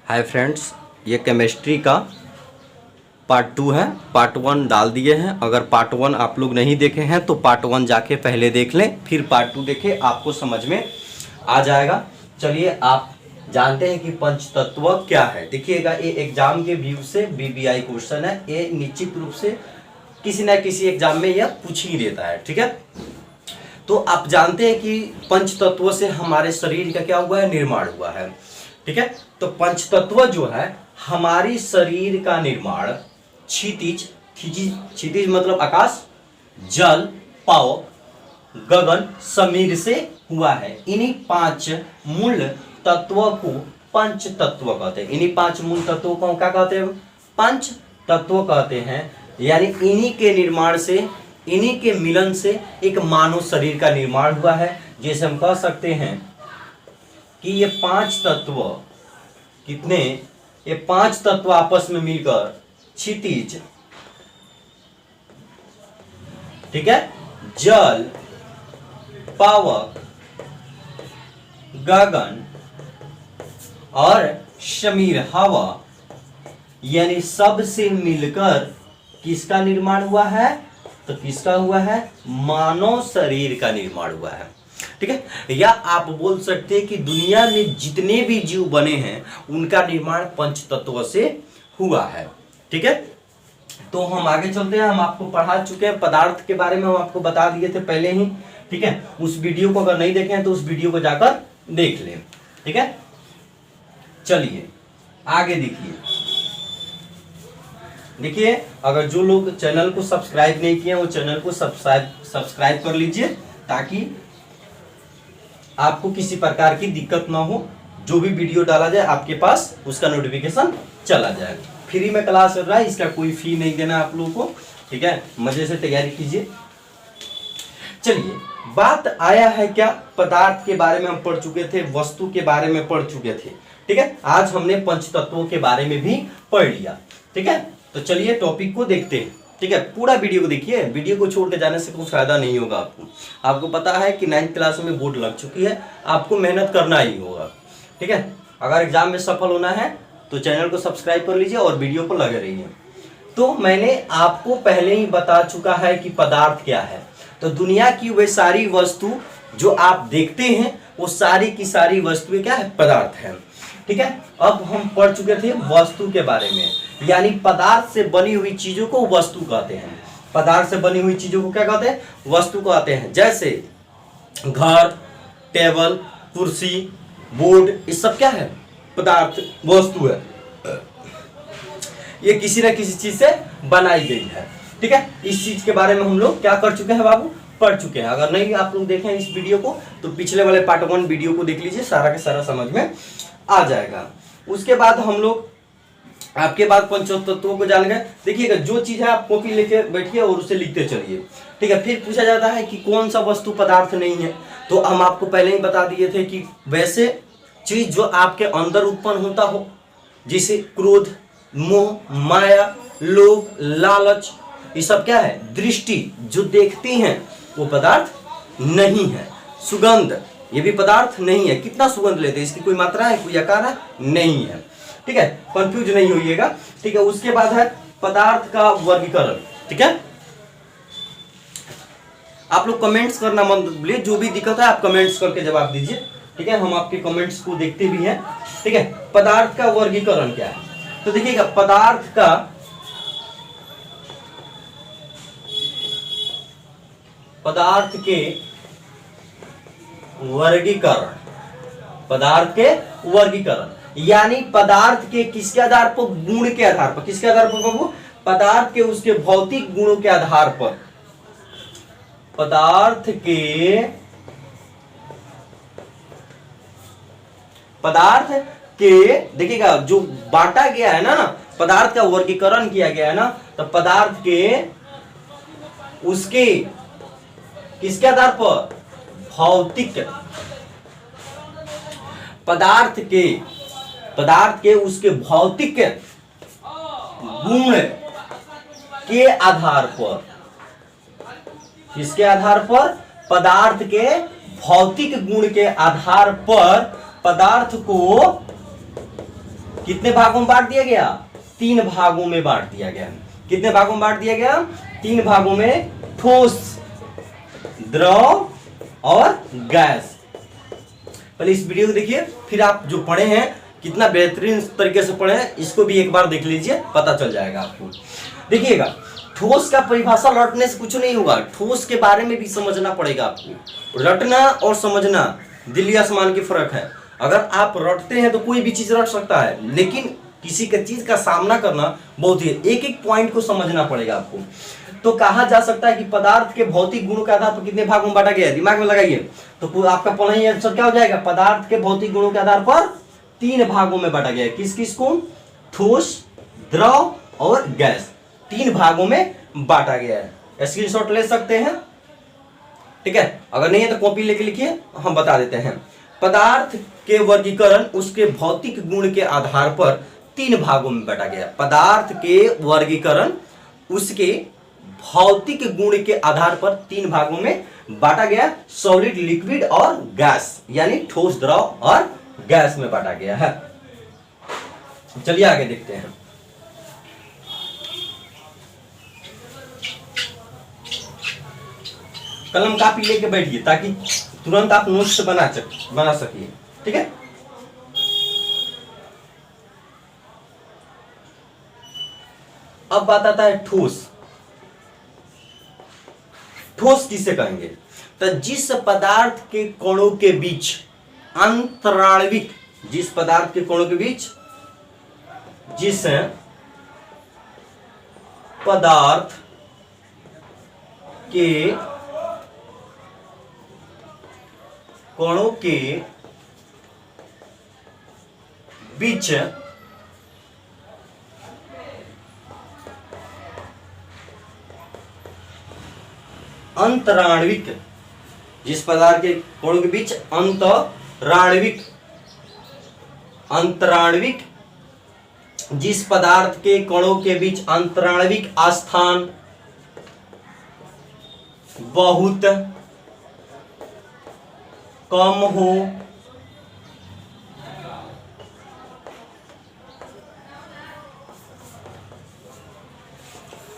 Hi friends, ये chemistry का part 2 है। पार्ट 1 डाल दिए हैं। अगर पार्ट 1 आप लोग नहीं देखे हैं तो पार्ट 1 जाके पहले देख लें, फिर पार्ट 2 देखें, आपको समझ में आ जाएगा। चलिए, आप जानते हैं कि पंचतत्व क्या है। देखिएगा, ये एग्जाम के व्यू से बीबीआई क्वेश्चन है। ये निश्चित रूप से किसी न किसी एग्जाम में यह पूछ ही देता है। ठीक है, तो आप जानते हैं कि पंचतत्व से हमारे शरीर का क्या हुआ है, निर्माण हुआ है। ठीक है, तो पंचतत्व जो है हमारी शरीर का निर्माण क्षितिज मतलब आकाश, जल, पाव, गगन, समीर से हुआ है। इन्हीं 5 मूल तत्वों को पंच तत्व कहते हैं। इन्हीं 5 मूल तत्वों को क्या कहते हैं, पंच तत्व कहते हैं। यानी इन्हीं के निर्माण से, इन्हीं के मिलन से एक मानव शरीर का निर्माण हुआ है। जैसे हम कह सकते हैं कि ये 5 तत्व कितने, ये 5 तत्व आपस में मिलकर क्षितिज, ठीक है, जल, पावक, गगन और समीर हवा, यानी सब से मिलकर किसका निर्माण हुआ है, तो किसका हुआ है, मानव शरीर का निर्माण हुआ है। ठीक है, या आप बोल सकते हैं कि दुनिया में जितने भी जीव बने हैं उनका निर्माण पंच तत्व से हुआ है। ठीक है, तो हम आगे चलते हैं। हम आपको पढ़ा चुके हैं पदार्थ के बारे में, हम आपको बता दिए थे पहले ही। ठीक है, उस वीडियो को अगर नहीं देखे हैं तो उस वीडियो को जाकर देख लें। ठीक है, चलिए आगे देखिए, अगर जो लोग चैनल को सब्सक्राइब नहीं किए वो चैनल को सब्सक्राइब कर लीजिए, ताकि आपको किसी प्रकार की दिक्कत ना हो। जो भी वीडियो डाला जाए आपके पास उसका नोटिफिकेशन चला जाए। फ्री में क्लास चल रहा है, इसका कोई फी नहीं देना आप लोगों को। ठीक है, मजे से तैयारी कीजिए। चलिए, बात आया है क्या, पदार्थ के बारे में हम पढ़ चुके थे, वस्तु के बारे में पढ़ चुके थे। ठीक है, आज हमने पंचतत्वों के बारे में भी पढ़ लिया। ठीक है, तो चलिए टॉपिक को देखते हैं। ठीक है, पूरा वीडियो को देखिए, वीडियो को छोड़ के जाने से कोई फायदा नहीं होगा। आपको पता है कि 9th क्लास में बोर्ड लग चुकी है, आपको मेहनत करना ही होगा। ठीक है, अगर एग्जाम में सफल होना है तो चैनल को सब्सक्राइब कर लीजिए और वीडियो पर लगे रहिए। तो मैंने आपको पहले ही बता चुका है कि पदार्थ क्या है। तो दुनिया की वे सारी वस्तु जो आप देखते हैं वो सारी की सारी वस्तुएं क्या है, पदार्थ है। ठीक है, अब हम पढ़ चुके थे वस्तु के बारे में, यानी पदार्थ से बनी हुई चीजों को वस्तु कहते हैं। पदार्थ से बनी हुई चीजों को क्या कहते हैं, वस्तु कहते हैं। जैसे घर, टेबल, कुर्सी, बोर्ड, ये सब क्या है, पदार्थ, वस्तु है। ये किसी न किसी चीज से बनाई गई है। ठीक है, इस चीज के बारे में हम लोग क्या कर चुके हैं बाबू, पढ़ चुके हैं। अगर नहीं आप लोग देखें इस वीडियो को तो पिछले वाले पार्ट 1 वीडियो को देख लीजिए, सारा का सारा समझ में आ जाएगा। उसके बाद हम लोग आपके बाद पंचतत्वों को जान गए। देखिएगा, जो चीज है आप कॉपी लेके बैठिए और उसे लिखते चलिए। ठीक है, फिर पूछा जाता है कि कौन सा वस्तु पदार्थ नहीं है, तो हम आपको पहले ही बता दिए थे कि वैसे चीज जो आपके अंदर उत्पन्न होता हो, जैसे क्रोध, मोह, माया, लोभ, लालच, ये सब क्या है, दृष्टि जो देखती हैं वो पदार्थ नहीं है। सुगंध, ये भी पदार्थ नहीं है। कितना सुगंध लेते हैं, इसकी कोई मात्रा है, कोई आकार है, नहीं है। ठीक है, कंफ्यूज नहीं होइएगा। ठीक है, उसके बाद है पदार्थ का वर्गीकरण। ठीक है, आप लोग कमेंट्स करना मत भूलिए, जो भी दिक्कत है आप कमेंट्स करके जवाब दीजिए। ठीक है, हम आपके कमेंट्स को देखते भी हैं। ठीक है, पदार्थ का वर्गीकरण क्या है, तो देखिएगा, पदार्थ के वर्गीकरण, पदार्थ के वर्गीकरण यानी पदार्थ के किसके आधार पर, गुण के आधार पर। किसके आधार पर बाबू, पदार्थ के उसके भौतिक गुणों के आधार पर। पदार्थ के देखिएगा, जो बांटा गया है ना, पदार्थ का वर्गीकरण किया गया है ना, तो पदार्थ के उसके किसके आधार पर, भौतिक, पदार्थ के उसके भौतिक गुण के आधार पर। किसके आधार पर, पदार्थ के भौतिक गुण के आधार पर पदार्थ को कितने भागों में बांट दिया गया? 3 भागों में बांट दिया गया। कितने भागों में बांट दिया गया? 3 भागों में, ठोस, द्रव और गैस। पहले इस वीडियो को देखिए, फिर आप जो पढ़े हैं कितना बेहतरीन तरीके से पढ़े हैं इसको भी एक बार देख लीजिए, पता चल जाएगा आपको। देखिएगा, ठोस का परिभाषा रटने से कुछ नहीं होगा, ठोस के बारे में भी समझना पड़ेगा आपको। रटना और समझना दिल्ली आसमान की फर्क है। अगर आप रटते हैं तो कोई भी चीज रट सकता है, लेकिन किसी का चीज का सामना करना बहुत ही, एक एक पॉइंट को समझना पड़ेगा आपको। तो कहा जा सकता है कि पदार्थ के भौतिक गुणों के आधार पर कितने भागों में बांटा गया है, दिमाग में लगाइए। तो आपका पढ़ना ही आंसर क्या हो जाएगा? पदार्थ के भौतिक गुणों के आधार पर 3 भागों में बांटा गया है। किस किस को? ठोस, द्रव और गैस, 3 भागों में बांटा गया है। स्क्रीनशॉट ले सकते हैं, ठीक है। अगर नहीं है तो कॉपी लेके लिखिए, हम बता देते हैं। पदार्थ के वर्गीकरण उसके भौतिक गुण के आधार पर 3 भागों में बांटा गया। पदार्थ के वर्गीकरण उसके भौतिक गुण के आधार पर 3 भागों में बांटा गया, सॉलिड, लिक्विड और गैस, यानी ठोस, द्रव और गैस में बांटा गया है। चलिए आगे देखते हैं। कलम कापी लेके बैठिए ताकि तुरंत आप नोट्स बना सकिए, ठीक है। अब बात आता है ठोस। ठोस किसे कहेंगे? तो जिस पदार्थ के कणों के बीच अंतराणविक, जिस पदार्थ के कणों के बीच, जिस पदार्थ के कणों के बीच अंतराणविक, जिस पदार्थ के कणों के बीच अंतराणविक, अंतराणविक, जिस पदार्थ के कणों के बीच अंतराणविक स्थान बहुत कम हो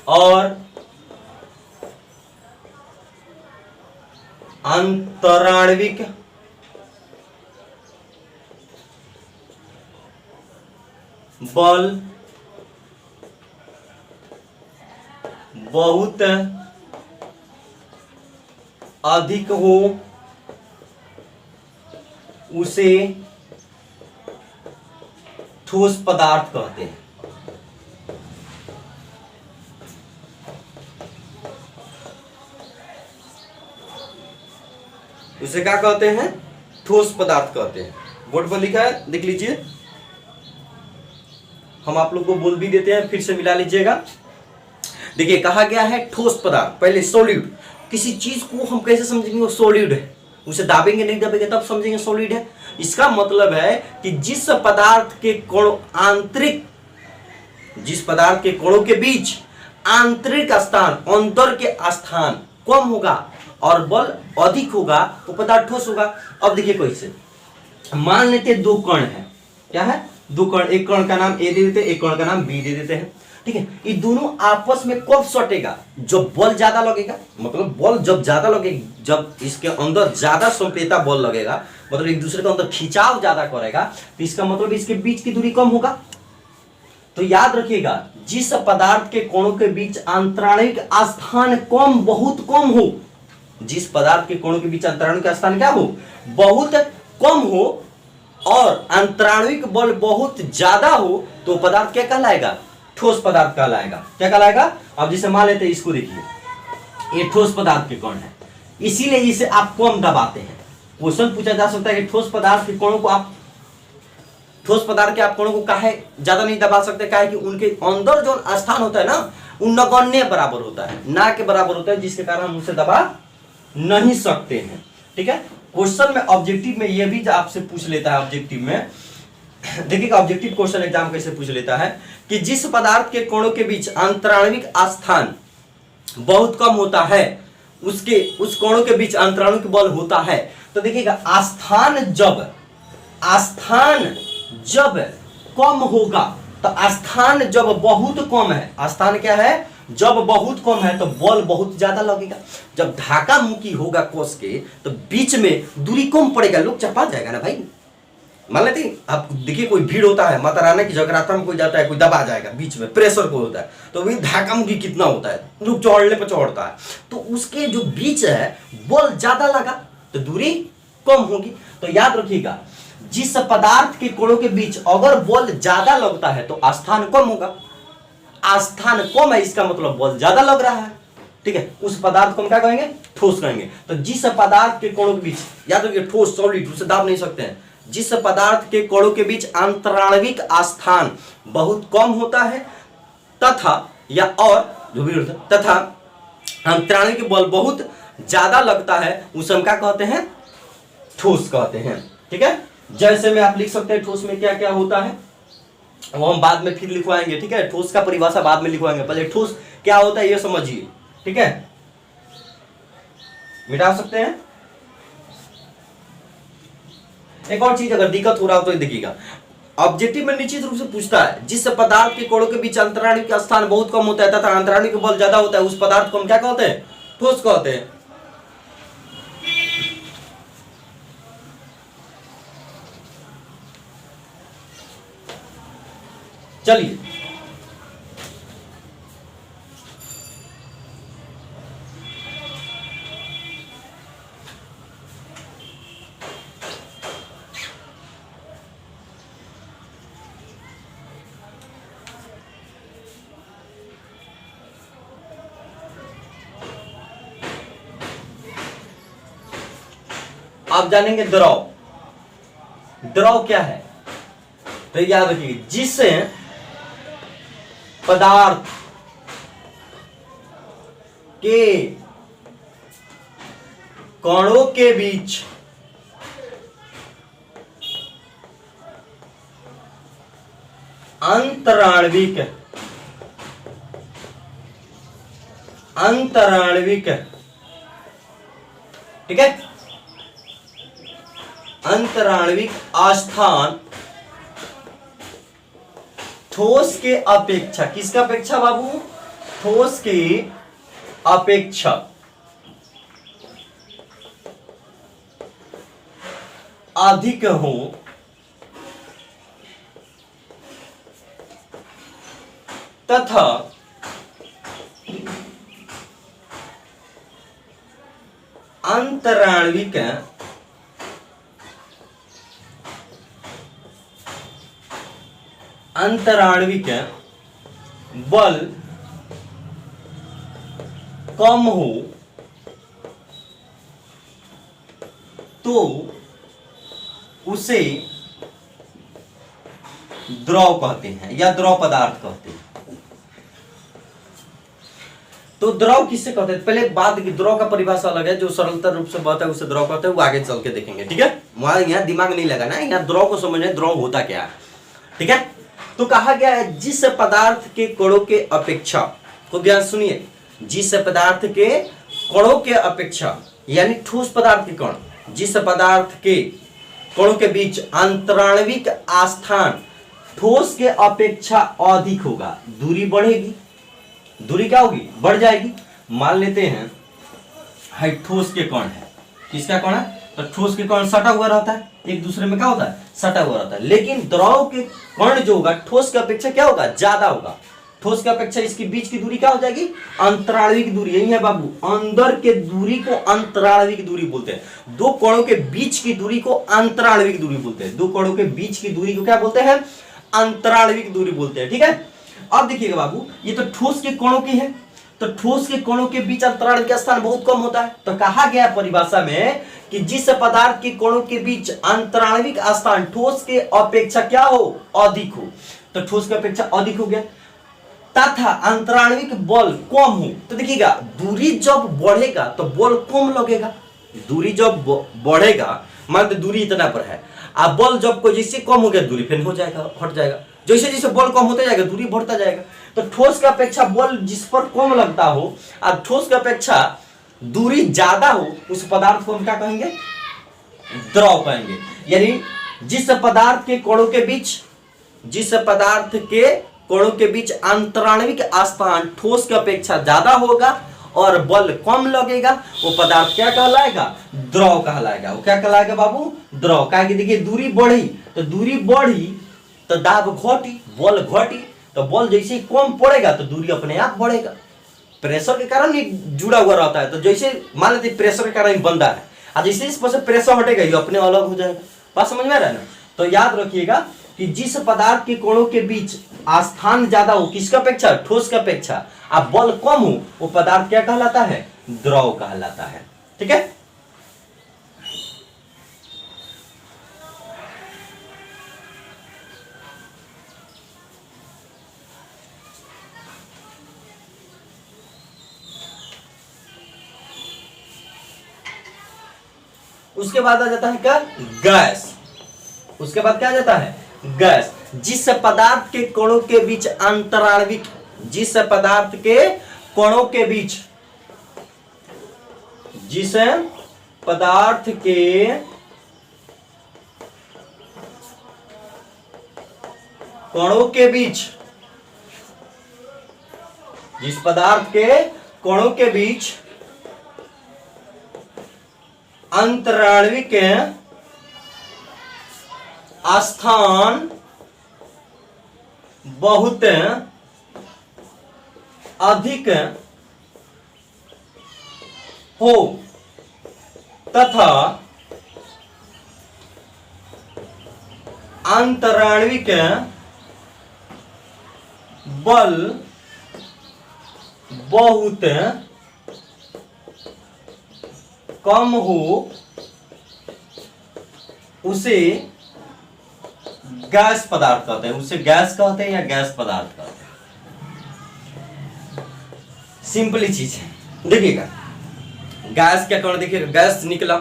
और अंतराणविक बल बहुत अधिक हो, उसे ठोस पदार्थ कहते हैं। उसे क्या कहते हैं? ठोस पदार्थ कहते हैं। बोर्ड पर लिखा है, देख लीजिए। हम आप लोग को बोल भी देते हैं, फिर से मिला लीजिएगा। देखिए, कहा गया है ठोस पदार्थ, पहले सॉलिड। किसी चीज को हम कैसे समझेंगे वो सॉलिड है? उसे दाबेंगे, नहीं दाबेंगे तब समझेंगे सॉलिड है। इसका मतलब है कि जिस पदार्थ के कणों आंतरिक, जिस पदार्थ के कणों के बीच आंतरिक स्थान, अंदर के स्थान कम होगा और बल अधिक होगा, वो पदार्थ ठोस होगा। अब देखिए कैसे, मान लेते 2 कण है। क्या है? 2 कण। एक कण का नाम ए दे देते हैं, एक कण का नाम बी दे देते हैं, ठीक है। ये दोनों आपस में कब सटेगा? जब बल ज्यादा लगेगा। मतलब बल जब ज्यादा लगेगा, जब इसके अंदर ज्यादा संप्रेता बल लगेगा, मतलब एक दूसरे के अंदर खिंचाव ज्यादा करेगा, तो इसका मतलब इसके बीच की दूरी कम होगा। तो याद रखिएगा, जिस पदार्थ के कणों के बीच अंतराणविक स्थान कम, बहुत कम हो, जिस पदार्थ के कणों के बीच अंतराणविक स्थान क्या हो? बहुत कम हो और अंतराणविक बल बहुत ज्यादा हो, तो पदार्थ क्या कहलाएगा? ठोस पदार्थ कहलाएगा। क्या कहलाएगा? अब जैसे मान लेते हैं, इसको देखिए, ये ठोस पदार्थ के कण है, इसीलिए इसे आप कम दबाते हैं। क्वेश्चन पूछा जा सकता है कि ठोस पदार्थ के कणों को आप, ठोस पदार्थ के आप कणों को काहे ज्यादा नहीं दबा सकते? काहे कि उनके अंदर जो स्थान होता है ना, वो नगण्य बराबर होता है, ना के बराबर होता है, जिसके कारण हम उसे दबा नहीं सकते हैं, ठीक है। क्वेश्चन में, ऑब्जेक्टिव में ये भी आपसे पूछ लेता है। ऑब्जेक्टिव में देखिएगा, ऑब्जेक्टिव क्वेश्चन एग्जाम कैसे पूछ लेता है कि जिस पदार्थ के कणों के बीच अंतराणविक स्थान बहुत कम होता है, उसके उस कणों के बीच अंतराणविक बल होता है। तो देखिएगा, स्थान जब कम होगा, तो स्थान जब बहुत कम है, स्थान क्या है, जब बहुत कम है तो बल बहुत ज्यादा लगेगा। जब धाका मुक्की होगा कोस के तो बीच में दूरी कम पड़ेगा, लोग चपा जाएगा ना भाई। मान लेते हैं आप देखिए कोई भीड़ होता है, माता रानी की जगराता में कोई जाता है, कोई दबा जाएगा बीच में, प्रेशर को होता है, तो वही धाका मुक्की कितना होता है, लोग चढ़ने पर चढ़ता है, तो उसके जो बीच है बल ज्यादा लगा तो दूरी कम होगी। तो याद रखिएगा, जिस पदार्थ के कोणों के बीच अगर बल ज्यादा लगता है तो स्थान कम होगा। स्थान कम है इसका मतलब बल ज्यादा लग रहा है, ठीक है। उस पदार्थ को हम क्या कहेंगे, ठोस कहेंगे। तो जिस पदार्थ के कोणों के बीच, याद रखिए ठोस सॉलिड उसे दाब नहीं सकते हैं, जिस पदार्थ के कोणों के बीच अंतराणविक स्थान बहुत कम होता है तथा या और जो भी तथा अंतराणविक बल बहुत ज्यादा लगता है, उसे हम क्या कहते हैं, ठोस कहते हैं, ठीक है। जैसे में आप लिख सकते हैं ठोस में क्या क्या होता है, वो हम बाद में फिर लिखवाएंगे, ठीक है। ठोस का परिभाषा बाद में लिखवाएंगे, पहले ठोस क्या होता है ये समझिए, ठीक है। मिटा सकते हैं। एक और चीज अगर दिक्कत हो रहा हो तो देखिएगा, ऑब्जेक्टिव में निश्चित रूप से पूछता है, जिस पदार्थ के कोणों के बीच अंतराणविक का स्थान बहुत कम होता है तथा अंतराणविक बल ज्यादा होता है, उस पदार्थ को हम क्या कहते हैं, ठोस कहते हैं। चलिए आप जानेंगे द्रव। द्रव क्या है, तो याद रखिए, जिस पदार्थ के कणों के बीच अंतराणविक ठीक है, अंतराणविक आस्थान ठोस के अपेक्षा, किसका अपेक्षा बाबू, ठोस के अपेक्षा अधिक हो तथा अंतराणविक बल कम हो तो उसे द्रव कहते हैं या द्रव पदार्थ कहते हैं। तो द्रव किससे कहते हैं, पहले बात की द्रव का परिभाषा अलग है, जो सरलता रूप से बात है उसे द्रव कहते हैं, वो आगे चल के देखेंगे, ठीक है। वहां यहाँ दिमाग नहीं लगाना है, यहाँ द्रव को समझना है द्रव होता क्या है, ठीक है। तो कहा गया है जिस पदार्थ के कणों के अपेक्षा, को ज्ञान सुनिए, जिस पदार्थ के कणों के अपेक्षा यानी ठोस पदार्थ के कण, जिस पदार्थ के कणों के बीच अंतराणविक आस्थान ठोस के अपेक्षा अधिक होगा, दूरी बढ़ेगी, दूरी क्या होगी, बढ़ जाएगी। मान लेते हैं हाई ठोस के कण है, किसका कण है, तो ठोस के कण सटा हुआ रहता है, एक दूसरे में क्या होता है, सटा हुआ रहता है, लेकिन द्रव के कण जो होगा ठोस की अपेक्षा क्या होगा, ज्यादा होगा। ठोस की अपेक्षा इसके बीच की दूरी क्या हो जाएगी, अंतराणविक दूरी, यही है बाबू, अंदर के दूरी को अंतराणविक दूरी बोलते हैं। दो कणों के बीच की दूरी को अंतराणविक दूरी बोलते हैं, दो कणों के बीच की दूरी को क्या बोलते हैं, अंतराणविक दूरी बोलते हैं, ठीक है। अब देखिएगा बाबू, ये तो ठोस के कणों की है, तो ठोस के कणों के बीच अंतराणविक स्थान बहुत कम होता है, तो कहा गया परिभाषा में कि जिस पदार्थ के कणों के बीच अंतराणविक स्थान ठोस के अपेक्षा क्या हो, अधिक हो, तो ठोस की अपेक्षा अधिक हो गया, तथा अंतराणविक बल कम हो। तो देखिएगा दूरी जब बढ़ेगा तो बल कम लगेगा, दूरी जब बढ़ेगा, मान दूरी इतना पर है, अब बल जब कोई जैसे कम हो गया दूरी फिर हो जाएगा, हट जाएगा, जैसे जैसे बल कम होता जाएगा दूरी बढ़ता जाएगा। तो ठोस की अपेक्षा बल जिस पर कम लगता हो और ठोस की अपेक्षा दूरी ज्यादा हो, उस पदार्थ को हम क्या कहेंगे, द्रव कहेंगे। यानी जिस पदार्थ के कणों के बीच जिस पदार्थ के कणों के बीच अंतराण्विक स्थान ठोस की अपेक्षा ज्यादा होगा और बल कम लगेगा, वो पदार्थ क्या कहलाएगा? द्रव कहलाएगा। वो क्या कहलाएगा बाबू? द्रव। क्या कि देखिए दूरी बढ़ी तो दाब घटी, बल घटी, तो बल जैसे ही कम पड़ेगा तो दूरी अपने आप बढ़ेगा। प्रेशर के कारण ये जुड़ा हुआ रहता है। तो जैसे मान लेते प्रेशर के कारण बंदा है, और जैसे इस पर से प्रेशर हटेगा ये अपने अलग हो जाएगा। बात समझ में आ रहा है ना? तो याद रखिएगा कि जिस पदार्थ के कोणों के बीच स्थान ज्यादा हो, किसके अपेक्षा? ठोस की अपेक्षा, अब बल कम हो, वो पदार्थ क्या कहलाता है? द्रव कहलाता है। ठीक है। उसके बाद आ जाता है क्या? गैस। उसके बाद क्या आ जाता है? गैस। जिस पदार्थ के कणों के बीच अंतराण्विक, जिस पदार्थ के कणों के बीच, जिस पदार्थ के कणों के बीच, जिस पदार्थ के कणों के बीच अंतराण्विक स्थान बहुत अधिक हो तथा अंतराण्विक बल बहुत कम हो, उसे गैस पदार्थ कहते हैं। उसे गैस कहते हैं या गैस पदार्थ कहते हैं। सिंपली चीज है। देखिएगा गैस क्या कहना, देखिएगा गैस निकला,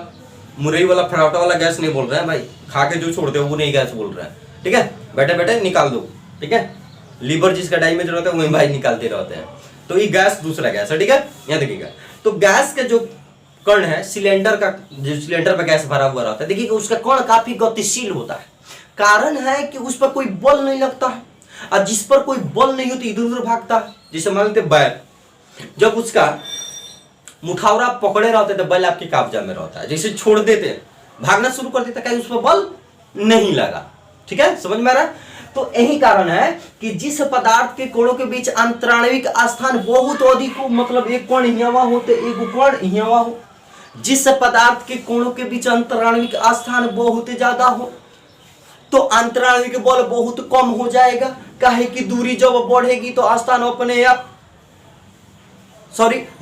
मुरई वाला फराटा वाला गैस नहीं बोल रहा है भाई, खा के जो छोड़ते हो वो नहीं गैस बोल रहा है। ठीक है, बैठे बैठे निकाल दो। ठीक है, लीवर जिसका डैमेज रहता है वही भाई निकालते रहते हैं। तो ये गैस दूसरा गैस है। ठीक है, यहाँ देखिएगा तो गैस का जो कण है, सिलेंडर का, जो सिलेंडर पर गैस भरा हुआ रहता है, देखिए उसका कण काफी गतिशील होता है। कारण है कि उस पर कोई बल नहीं लगता है, और जिस पर कोई बल नहीं होती इधर उधर भागता है। जैसे मान लेते बैल, जब उसका मुठावरा पकड़े रहते तो बैल आपके कब्जा में रहता है, जैसे छोड़ देते भागना शुरू कर देता, क्या उस पर बल नहीं लगा। ठीक है, समझ में आ रहा है? तो यही कारण है कि जिस पदार्थ के कोणों के बीच अंतराण्विक स्थान बहुत अधिक हो, मतलब एक कोण यहाँ हो तो एक कोण यहाँ हो, जिस पदार्थ के कोणों के बीच अंतराण्विक स्थान बहुत ज्यादा हो तो अंतराण्विक बल बहुत कम हो जाएगा। काहे कि दूरी जब बढ़ेगी तो स्थान अपने आप,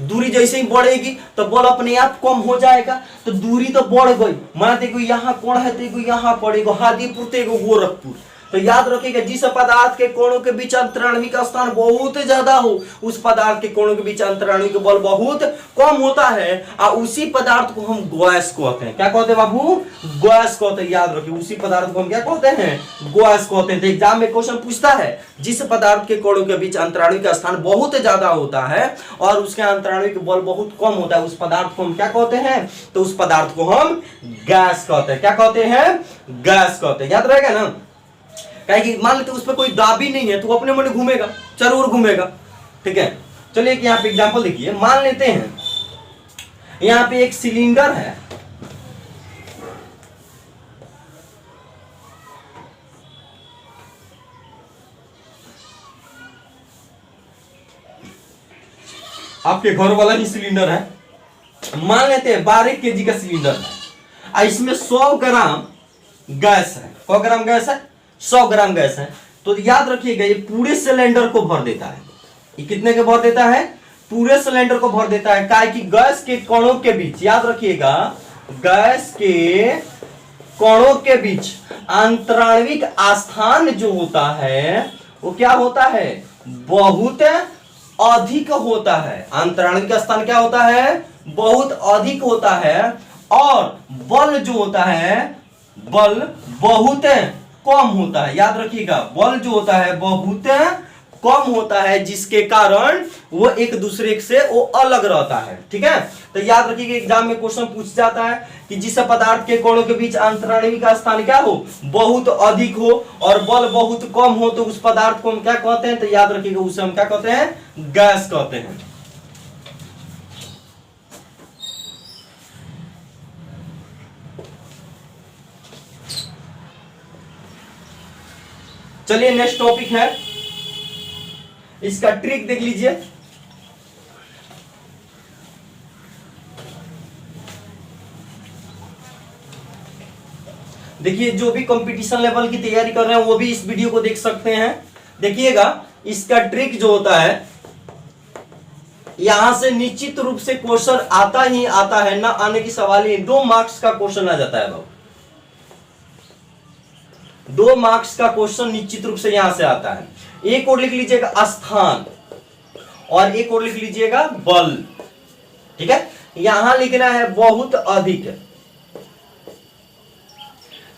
दूरी जैसे ही बढ़ेगी तो बल अपने आप कम हो जाएगा। तो दूरी तो बढ़ गई, मान देखो यहाँ कोण है तो यहाँ पड़ेगा, हाजीपुर तो गोरखपुर। तो याद रखिएगा जिस पदार्थ के कोणों के बीच अंतराण्विक स्थान बहुत ज्यादा हो, उस पदार्थ के कोणों के बीच अंतराण्विक बल बहुत कम होता है, और उसी पदार्थ को हम गैस कहते हैं। क्या कहते हैं बाबू? गैस कहते हैं। याद रखिए उसी पदार्थ को हम क्या कहते हैं? गैस कहते हैं। तो एग्जाम में क्वेश्चन पूछता है जिस पदार्थ के कोणों के बीच अंतराण्विक स्थान बहुत ज्यादा होता है और उसके अंतराण्विक बल बहुत कम होता है, उस पदार्थ को हम क्या कहते हैं? तो उस पदार्थ को हम गैस कहते हैं। क्या कहते हैं? गैस कहते हैं। याद रहेगा ना? कि मान लेते उस पर कोई दाब ही नहीं है तो अपने मन घूमेगा, जरूर घूमेगा। ठीक है, चलिए यहाँ पे एग्जांपल देखिए। मान लेते हैं यहाँ पे एक सिलेंडर है, आपके घर वाला ही सिलेंडर है। मान लेते हैं 12 kg का सिलेंडर है, इसमें 100 ग्राम गैस है। 100 ग्राम गैस है, 100 ग्राम गैस है। तो याद रखिएगा ये पूरे सिलेंडर को भर देता है। ये कितने के भर देता है? पूरे सिलेंडर को भर देता है। काहे कि गैस के कणों के बीच, याद रखिएगा गैस के कणों के बीच अंतराण्विक स्थान जो होता है वो क्या होता है? बहुत अधिक होता है। अंतराण्विक स्थान क्या होता है? बहुत अधिक होता है, और बल जो होता है बल बहुत कम होता है। याद रखिएगा बल जो होता है बहुत कम होता है, जिसके कारण वो एक दूसरे से वो अलग रहता है। ठीक है, तो याद रखिए एग्जाम में क्वेश्चन पूछ जाता है कि जिस पदार्थ के कोणों के बीच अंतराणु का स्थान क्या हो, बहुत अधिक हो और बल बहुत कम हो, तो उस पदार्थ को हम क्या कहते हैं, तो याद रखिएगा उसे हम क्या कहते हैं, गैस कहते हैं। चलिए नेक्स्ट टॉपिक है, इसका ट्रिक देख लीजिए। देखिए जो भी कंपटीशन लेवल की तैयारी कर रहे हैं वो भी इस वीडियो को देख सकते हैं। देखिएगा इसका ट्रिक जो होता है, यहां से निश्चित रूप से क्वेश्चन आता ही आता है, ना आने की सवाल ही, 2 मार्क्स का क्वेश्चन आ जाता है बाबू, 2 मार्क्स का क्वेश्चन निश्चित रूप से यहां से आता है। एक और लिख लीजिएगा स्थान और एक और लिख लीजिएगा बल। ठीक है, यहां लिखना है बहुत अधिक।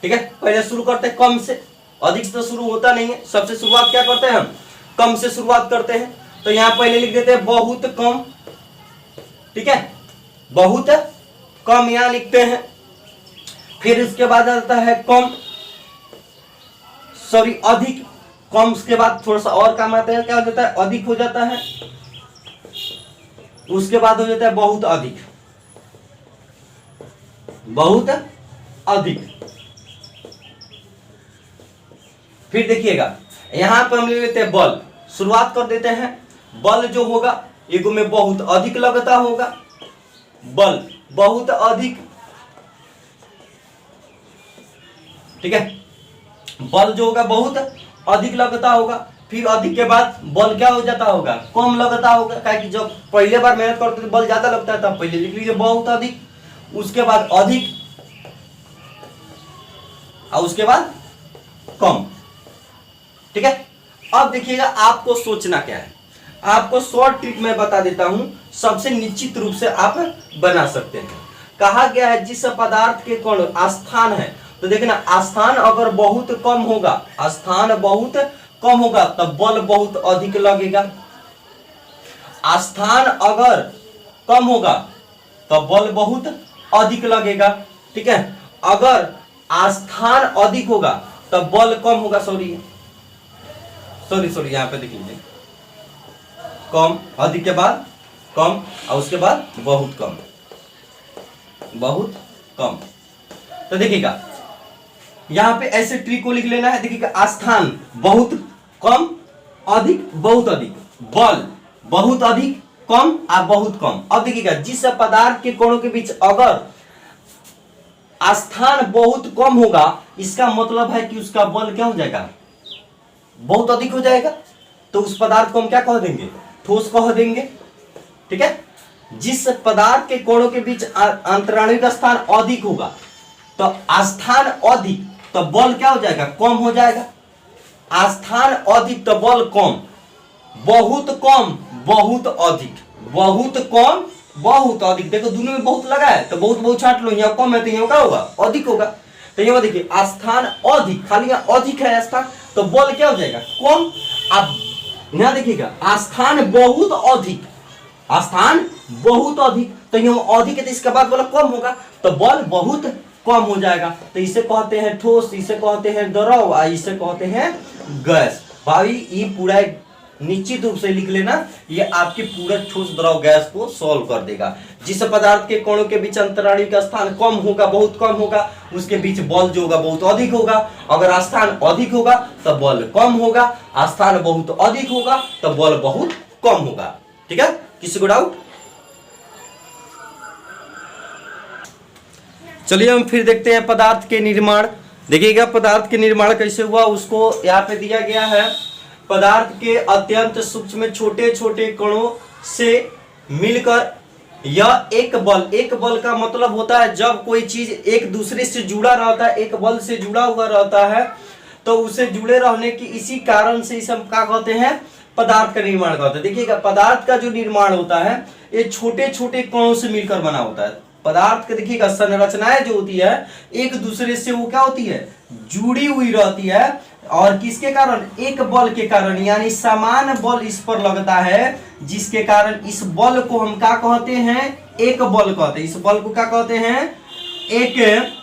ठीक है, पहले शुरू करते हैं कम से, अधिक से तो शुरू होता नहीं है, सबसे शुरुआत क्या करते हैं हम, कम से शुरुआत करते हैं। तो यहां पहले लिख देते हैं बहुत कम। ठीक है, बहुत कम यहां लिखते हैं, फिर इसके बाद आता है कम, सॉरी अधिक, कम के बाद थोड़ा सा और कम आता है, क्या हो जाता है, अधिक हो जाता है, उसके बाद हो जाता है बहुत अधिक, बहुत अधिक। फिर देखिएगा यहां पर हम ले लेते हैं बल, शुरुआत कर देते हैं। बल जो होगा एगो में बहुत अधिक लगता होगा, बल बहुत अधिक। ठीक है, बल जो होगा बहुत अधिक लगता होगा, फिर अधिक के बाद बल क्या हो जाता होगा, कम लगता होगा, क्या कि जब पहले बार मेहनत करते थे बल ज्यादा लगता है, तब पहले लिख लीजिए बहुत अधिक, उसके बाद अधिक और उसके बाद कम। ठीक है, अब देखिएगा आपको सोचना क्या है, आपको शॉर्ट ट्रिक में बता देता हूं, सबसे निश्चित रूप से आप बना सकते हैं। कहा गया है जिस पदार्थ के कोण स्थान है, तो देखना स्थान अगर बहुत कम होगा, स्थान बहुत कम होगा तब बल बहुत अधिक लगेगा। स्थान अगर कम होगा तब बल बहुत अधिक लगेगा। ठीक है, अगर स्थान अधिक होगा तब बल कम होगा, सॉरी यहां पे देख लीजिए, कम, अधिक के बाद कम और उसके बाद बहुत कम, बहुत कम। तो देखिएगा यहां पे ऐसे ट्रिक को लिख लेना है। देखिएगा स्थान बहुत कम, अधिक, बहुत अधिक, बल बहुत अधिक, कम और बहुत कम। अब देखिएगा जिस पदार्थ के कोणों के बीच अगर स्थान बहुत कम होगा, इसका मतलब है कि उसका बल क्या हो जाएगा, बहुत अधिक हो जाएगा, तो उस पदार्थ को हम क्या कह देंगे, ठोस कह देंगे। ठीक है, जिस पदार्थ के कोणों के बीच अंतराणु का स्थान अधिक होगा, तो स्थान अधिक तो बल क्या हो जाएगा, कम हो जाएगा। स्थान अधिक तो बल कम, बहुत कम, बहुत अधिक, बहुत कम, बहुत अधिक। देखो दोनों में बहुत लगा है, तो बहुत बहुत छाट लो, यहाँ कम है तो यहाँ क्या होगा, अधिक होगा। तो यहाँ देखिए स्थान अधिक, खाली यहाँ अधिक है स्थान, तो बल क्या हो जाएगा, कम। अब यहाँ देखिएगा स्थान बहुत अधिक, स्थान बहुत अधिक, तो यहाँ अधिक है तो इसके बाद बल कम होगा, तो बल बहुत कम हो जाएगा। तो इसे कहते हैं ठोस, इसे कहते हैं द्रव, इसे कहते हैं गैस। भाई ये पूरा निश्चित रूप से लिख लेना, ये आपके पूरा ठोस द्रव गैस को सॉल्व कर देगा। जिस पदार्थ के कोणों के बीच अंतराणु का स्थान कम होगा, बहुत कम होगा, उसके बीच बल जो होगा बहुत अधिक होगा। अगर स्थान अधिक होगा तो बल कम होगा, स्थान बहुत अधिक होगा तो बल बहुत कम होगा। ठीक है, किसी को डाउट? चलिए हम फिर देखते हैं पदार्थ के निर्माण। देखिएगा पदार्थ के निर्माण कैसे हुआ, उसको यहाँ पे दिया गया है। पदार्थ के अत्यंत सूक्ष्म छोटे छोटे कणों से मिलकर यह एक बल का मतलब होता है जब कोई चीज एक दूसरे से जुड़ा रहता है, एक बल से जुड़ा हुआ रहता है, तो उसे जुड़े रहने की इसी कारण से इसे हम क्या कहते हैं, पदार्थ का निर्माण कहते हैं। देखिएगा पदार्थ का जो निर्माण होता है ये छोटे छोटे कणों से मिलकर बना होता है। पदार्थ के देखिएगा संरचनाएं जो होती है एक दूसरे से वो क्या होती है, जुड़ी हुई रहती है। और किसके कारण, एक बल के कारण, यानी समान बल इस पर लगता है, जिसके कारण इस बल को हम क्या कहते हैं, एक बल कहते हैं। इस बल को क्या कहते हैं, एक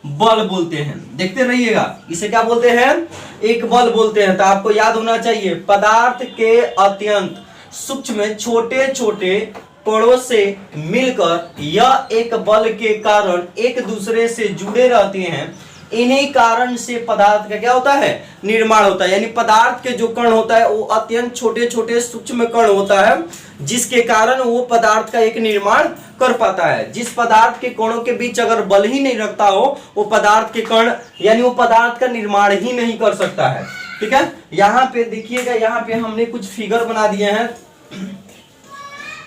बल बोलते हैं। देखते रहिएगा, इसे क्या बोलते हैं, एक बल बोलते हैं। तो आपको याद होना चाहिए, पदार्थ के अत्यंत सूक्ष्म छोटे छोटे कणों से मिलकर यह एक बल के कारण एक दूसरे से जुड़े रहते हैं। इन्हीं कारण से पदार्थ का क्या होता है, निर्माण होता है। यानी पदार्थ के जो कण होता है वो अत्यंत छोटे छोटे सूक्ष्म कण होता है, जिसके कारण वो पदार्थ का एक निर्माण कर पाता है। जिस पदार्थ के कणों के बीच अगर बल ही नहीं रखता हो, वो पदार्थ के कण यानी वो पदार्थ का निर्माण ही नहीं कर सकता है। ठीक है, यहाँ पे देखिएगा, यहाँ पे हमने कुछ फिगर बना दिए हैं,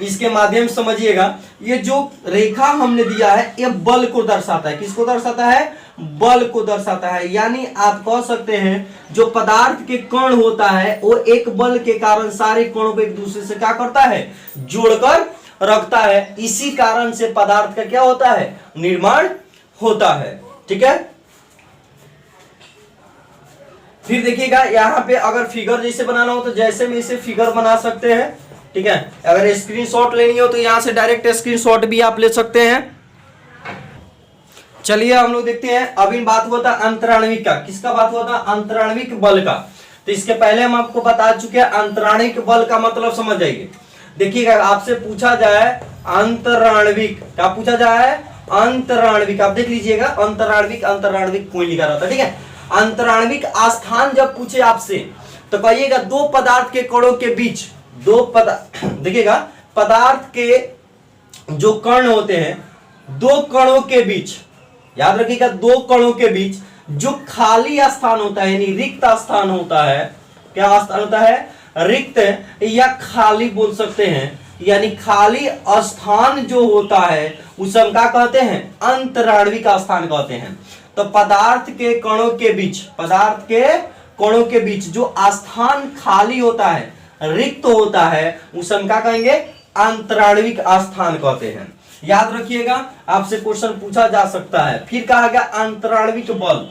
इसके माध्यम से समझिएगा। ये जो रेखा हमने दिया है ये बल को दर्शाता है। किसको दर्शाता है, बल को दर्शाता है। यानी आप कह सकते हैं जो पदार्थ के कण होता है वो एक बल के कारण सारे कणों को एक दूसरे से क्या करता है, जोड़कर रखता है। इसी कारण से पदार्थ का क्या होता है, निर्माण होता है। ठीक है, फिर देखिएगा यहाँ पे अगर फिगर जैसे बनाना हो तो जैसे में इसे फिगर बना सकते हैं। ठीक है, अगर स्क्रीनशॉट लेनी हो तो यहां से डायरेक्ट स्क्रीनशॉट भी आप ले सकते हैं। चलिए हम लोग देखते हैं। अभी बात हुआ था अंतराणविक का, किसका बात हुआ था, अंतराणविक बल का। तो इसके पहले हम आपको बता चुके हैं अंतराणविक बल का मतलब समझ जाइए। देखिएगा, आपसे पूछा जाए अंतराणविक, क्या पूछा जाए, अंतराणविक। आप देख लीजिएगा, अंतराणविक अंतराणविक कोई लिखा रहता है। ठीक है, अंतराणविक आस्थान जब पूछे आपसे तो कहिएगा दो पदार्थ के कणों के बीच, देखिएगा पदार्थ के जो कण होते हैं, दो कणों के बीच, याद रखिएगा दो कणों के बीच जो खाली स्थान होता है, यानी रिक्त स्थान होता है। क्या स्थान होता है, रिक्त या खाली बोल सकते हैं। यानी खाली स्थान जो होता है उसे हम क्या कहते हैं, अंतराणविक स्थान कहते हैं। तो पदार्थ के कणों के बीच, पदार्थ के कणों के बीच जो स्थान खाली होता है, रिक्त होता है, उसे हम क्या कहेंगे, अंतराणविक स्थान कहते हैं। याद रखिएगा, आपसे क्वेश्चन पूछा जा सकता है। फिर कहा गया अंतराणविक बल,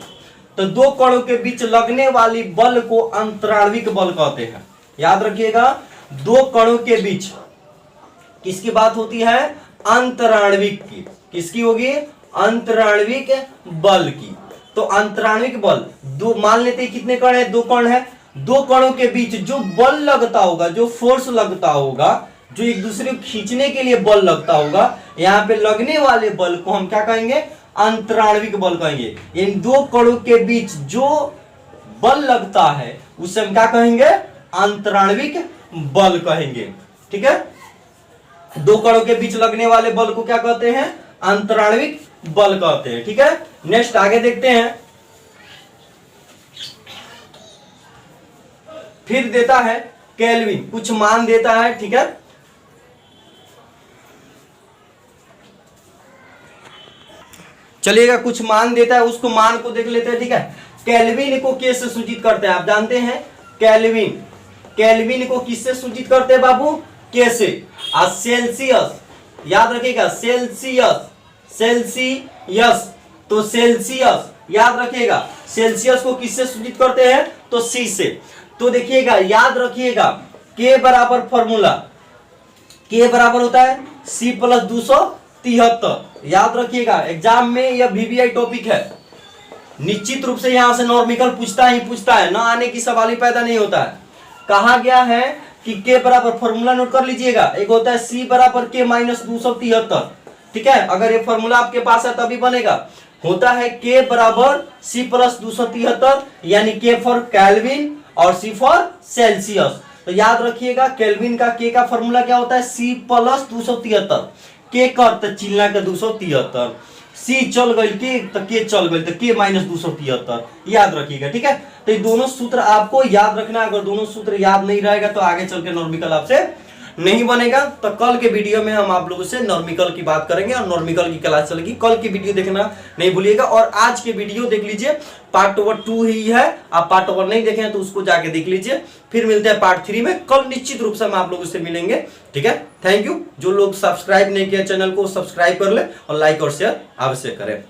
तो दो कणों के बीच लगने वाली बल को अंतराणविक बल कहते हैं। याद रखिएगा, दो कणों के बीच किसकी बात होती है, अंतराणविक की। किसकी होगी, अंतराणविक बल की। तो अंतराणविक बल, दो मान लेते हैं कितने कण है, दो कण है। दो कणों के बीच जो बल लगता होगा, जो फोर्स लगता होगा, जो एक दूसरे को खींचने के लिए बल लगता होगा, यहाँ पे लगने वाले बल को हम क्या कहेंगे, अंतराणविक बल कहेंगे। इन दो कणों के बीच जो बल लगता है उसे हम क्या कहेंगे, अंतराणविक बल कहेंगे। ठीक है, दो कणों के बीच लगने वाले बल को क्या कहते हैं, अंतराणविक बल कहते हैं। ठीक है, नेक्स्ट आगे देखते हैं। फिर देता है केल्विन, कुछ मान देता है। ठीक है, चलिएगा कुछ मान देता है, उसको मान को देख लेते हैं। ठीक है, केल्विन को किससे सूचित करते हैं, आप जानते हैं केल्विन, केल्विन को किससे सूचित करते हैं बाबू, कैसे, सेल्सियस। याद रखिएगा, सेल्सियस, सेल्सियस, तो सेल्सियस याद रखिएगा, सेल्सियस को किससे सूचित करते हैं, तो सी से। तो देखिएगा, याद रखिएगा, के बराबर फॉर्मूला, के बराबर होता है सी प्लस 273। याद रखिएगा, एग्जाम में यह वीवीआई टॉपिक है, निश्चित रूप से यहां से नॉर्मिकल पूछता है, ना आने की सवाल ही पैदा नहीं होता है। कहा गया है कि के बराबर, फॉर्मूला नोट कर लीजिएगा, एक होता है सी बराबर के माइनस 273। ठीक है, अगर ये फॉर्मूला आपके पास है तभी बनेगा। होता है के बराबर सी प्लस 273, यानी के फॉर केल्विन और सी फॉर सेल्सियस। तो याद रखिएगा, केल्विन का के का फॉर्मूला क्या होता है, सी प्लस 273। के कर चिल्ला के 273, सी चल गई के तो के चल गई तो के माइनस 273। याद रखिएगा। ठीक है, तो ये दोनों सूत्र आपको याद रखना है। अगर दोनों सूत्र याद नहीं रहेगा तो आगे चल के नॉर्मिकल आपसे नहीं बनेगा तो कल के वीडियो में हम आप लोगों से नॉर्मिकल की बात करेंगे और नॉर्मिकल की क्लास चलेगी। कल की वीडियो देखना नहीं भूलिएगा और आज के वीडियो देख लीजिए, पार्ट 2 ही है। आप पार्ट 1 नहीं देखे हैं तो उसको जाके देख लीजिए। फिर मिलते हैं पार्ट 3 में। कल निश्चित रूप से हम आप लोगों से मिलेंगे, ठीक है। Thank you. जो लोग सब्सक्राइब नहीं किया चैनल को सब्सक्राइब कर ले और लाइक और शेयर अवश्य करें।